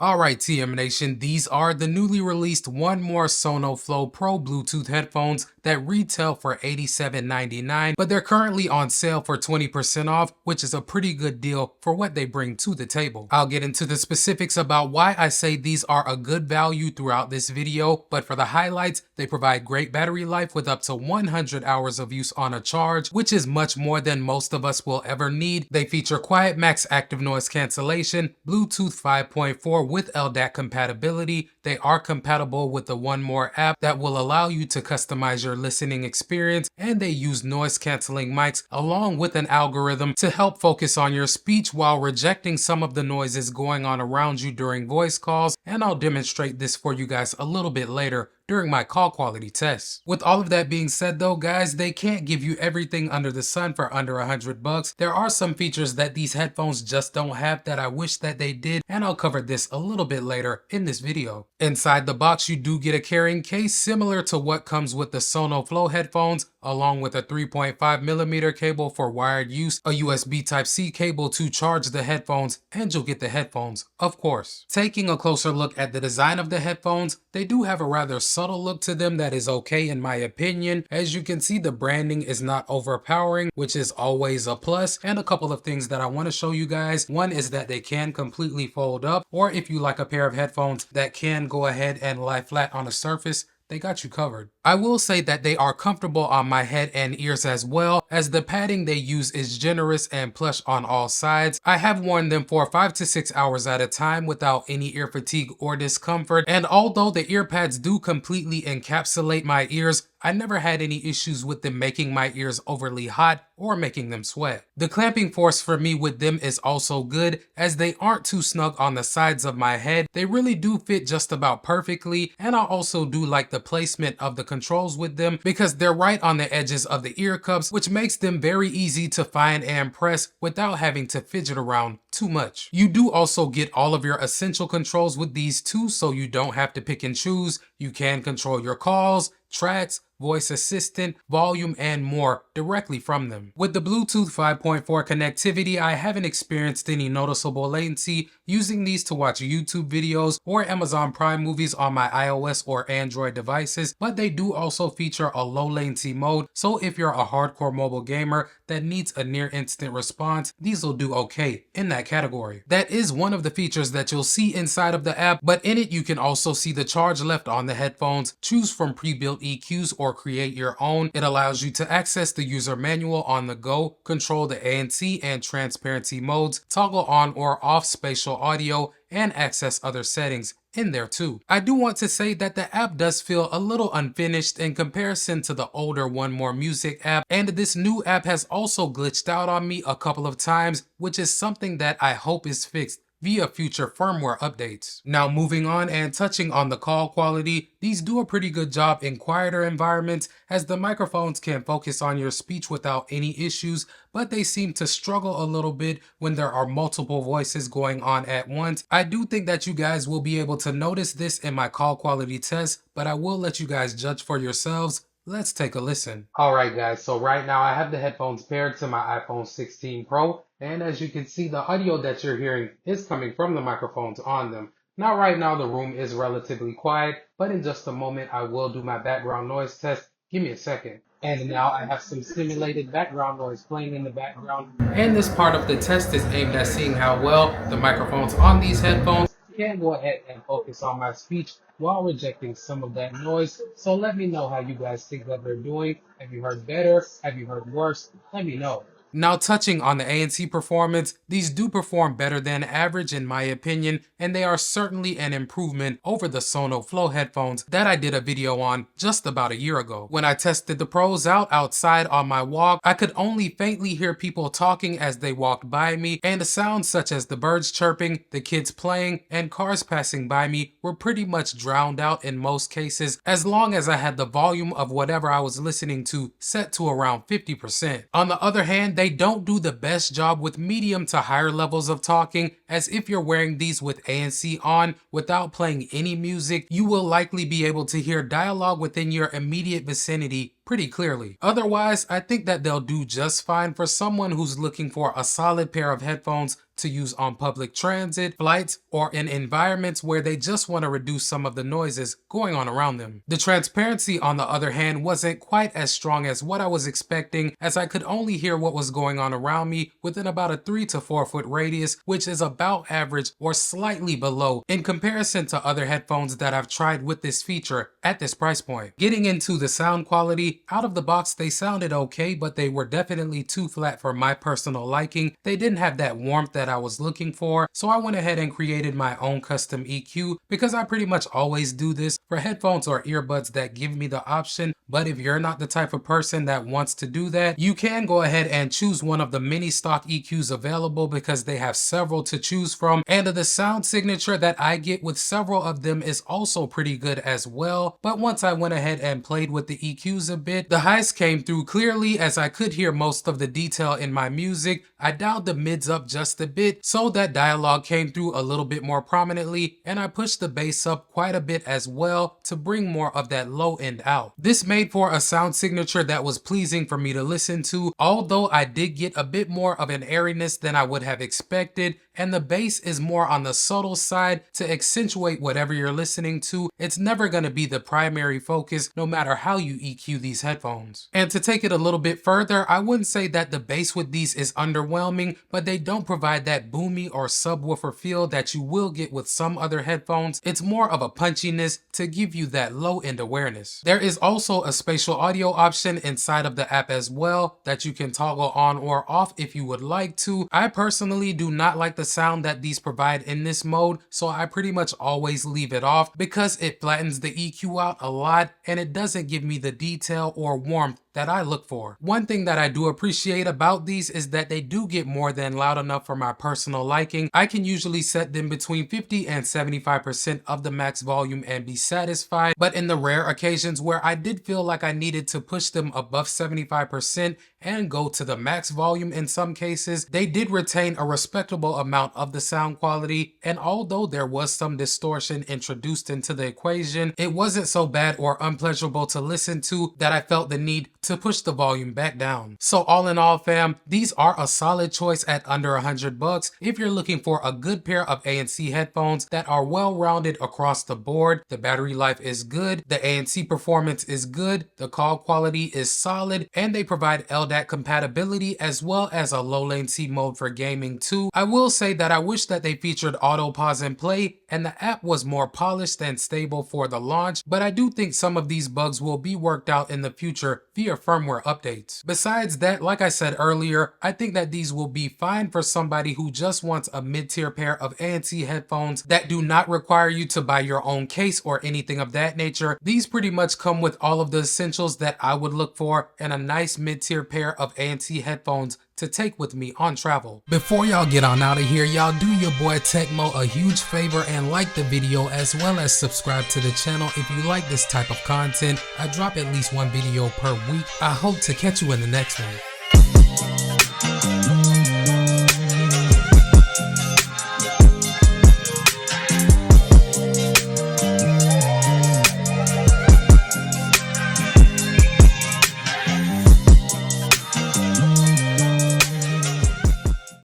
Alright TM Nation, these are the newly released 1MORE SonoFlow Pro Bluetooth headphones that retail for $87.99, but they're currently on sale for 20% off, which is a pretty good deal for what they bring to the table. I'll get into the specifics about why I say these are a good value throughout this video, but for the highlights, they provide great battery life with up to 100 hours of use on a charge, which is much more than most of us will ever need. They feature Quiet Max active noise cancellation, Bluetooth 5.4 with LDAC compatibility. They are compatible with the 1MORE app that will allow you to customize your listening experience, and they use noise canceling mics along with an algorithm to help focus on your speech while rejecting some of the noises going on around you during voice calls, and I'll demonstrate this for you guys a little bit later during my call quality tests. With all of that being said though, guys, they can't give you everything under the sun for under $100. There are some features that these headphones just don't have that I wish that they did, and I'll cover this a little bit later in this video. Inside the box, you do get a carrying case similar to what comes with the SonoFlow headphones, along with a 3.5mm cable for wired use, a USB Type-C cable to charge the headphones, and you'll get the headphones, of course. Taking a closer look at the design of the headphones, they do have a rather subtle look to them that is okay in my opinion. As you can see, the branding is not overpowering, which is always a plus. And a couple of things that I want to show you guys. One is that they can completely fold up, or if you like a pair of headphones that can go ahead and lie flat on a surface, they got you covered. I will say that they are comfortable on my head and ears as well, as the padding they use is generous and plush on all sides. I have worn them for 5 to 6 hours at a time without any ear fatigue or discomfort, and although the ear pads do completely encapsulate my ears, I never had any issues with them making my ears overly hot or making them sweat. The clamping force for me with them is also good, as they aren't too snug on the sides of my head. They really do fit just about perfectly, and I also do like the placement of the controls with them because they're right on the edges of the ear cups, which makes them very easy to find and press without having to fidget around too much. You do also get all of your essential controls with these too, so you don't have to pick and choose. You can control your calls, tracks, voice assistant, volume, and more directly from them. With the Bluetooth 5.4 connectivity, I haven't experienced any noticeable latency using these to watch YouTube videos or Amazon Prime movies on my iOS or Android devices, but they do also feature a low latency mode, so if you're a hardcore mobile gamer that needs a near instant response, these will do okay in that category. That is one of the features that you'll see inside of the app, but in it you can also see the charge left on the headphones, choose from pre-built EQs or create your own. It allows you to access the user manual on the go, control the ANC and transparency modes, toggle on or off spatial audio, and access other settings in there too. I do want to say that the app does feel a little unfinished in comparison to the older 1MORE Music app, and this new app has also glitched out on me a couple of times, which is something that I hope is fixed via future firmware updates. Now moving on and touching on the call quality, these do a pretty good job in quieter environments, as the microphones can focus on your speech without any issues, but they seem to struggle a little bit when there are multiple voices going on at once. I do think that you guys will be able to notice this in my call quality test, but I will let you guys judge for yourselves. Let's take a listen. Alright guys, so right now I have the headphones paired to my iPhone 16 Pro, and as you can see, the audio that you're hearing is coming from the microphones on them. Now right now the room is relatively quiet, but in just a moment I will do my background noise test. Give me a second. And now I have some simulated background noise playing in the background. And this part of the test is aimed at seeing how well the microphones on these headphones can go ahead and focus on my speech while rejecting some of that noise. So let me know how you guys think that they're doing. Have you heard better? Have you heard worse? Let me know. Now touching on the ANC Performance, these do perform better than average in my opinion, and they are certainly an improvement over the SonoFlow headphones that I did a video on just about a year ago. When I tested the pros out outside on my walk, I could only faintly hear people talking as they walked by me, and the sounds such as the birds chirping, the kids playing, and cars passing by me were pretty much drowned out in most cases, as long as I had the volume of whatever I was listening to set to around 50%. On the other hand, they don't do the best job with medium to higher levels of talking, as if you're wearing these with ANC on without playing any music, you will likely be able to hear dialogue within your immediate vicinity pretty clearly. Otherwise, I think that they'll do just fine for someone who's looking for a solid pair of headphones to use on public transit, flights, or in environments where they just want to reduce some of the noises going on around them. The transparency, on the other hand, wasn't quite as strong as what I was expecting, as I could only hear what was going on around me within about a 3 to 4 foot radius, which is about average or slightly below in comparison to other headphones that I've tried with this feature at this price point. Getting into the sound quality, out of the box they sounded okay, but they were definitely too flat for my personal liking. They didn't have that warmth that I was looking for, so I went ahead and created my own custom EQ because I pretty much always do this for headphones or earbuds that give me the option. But if you're not the type of person that wants to do that, you can go ahead and choose one of the mini stock EQs available because they have several to choose from, and the sound signature that I get with several of them is also pretty good as well. But once I went ahead and played with the EQs a bit, the highs came through clearly as I could hear most of the detail in my music. I dialed the mids up just a bit so that dialogue came through a little bit more prominently, and I pushed the bass up quite a bit as well to bring more of that low end out. This made for a sound signature that was pleasing for me to listen to, although I did get a bit more of an airiness than I would have expected, and the bass is more on the subtle side to accentuate whatever you're listening to. It's never going to be the primary focus no matter how you EQ these headphones. And to take it a little bit further, I wouldn't say that the bass with these is underwhelming, but they don't provide that boomy or subwoofer feel that you will get with some other headphones. It's more of a punchiness to give you that low end awareness. There is also a spatial audio option inside of the app as well that you can toggle on or off if you would like to. I personally do not like the sound that these provide in this mode, so I pretty much always leave it off because it flattens the EQ out a lot and it doesn't give me the detail or warmth that I look for. One thing that I do appreciate about these is that they do get more than loud enough for my personal liking. I can usually set them between 50 and 75% of the max volume and be satisfied, but in the rare occasions where I did feel like I needed to push them above 75% and go to the max volume in some cases, they did retain a respectable amount of the sound quality, and although there was some distortion introduced into the equation, it wasn't so bad or unpleasurable to listen to that I felt the need to push the volume back down. So all in all, fam, these are a solid choice at under $100 if you're looking for a good pair of ANC headphones that are well-rounded across the board. The battery life is good, the ANC performance is good, the call quality is solid, and they provide LDAC compatibility as well as a low latency mode for gaming too. I will say that I wish that they featured auto pause and play and the app was more polished and stable for the launch, but I do think some of these bugs will be worked out in the future via firmware updates. Besides that, like I said earlier, I think that these will be fine for somebody who just wants a mid-tier pair of ANC headphones that do not require you to buy your own case or anything of that nature. These pretty much come with all of the essentials that I would look for in a nice mid-tier pair of ANC headphones to take with me on travel. Before y'all get on out of here, y'all do your boy Tecmo a huge favor and like the video as well as subscribe to the channel if you like this type of content. I drop at least one video per week. I hope to catch you in the next one.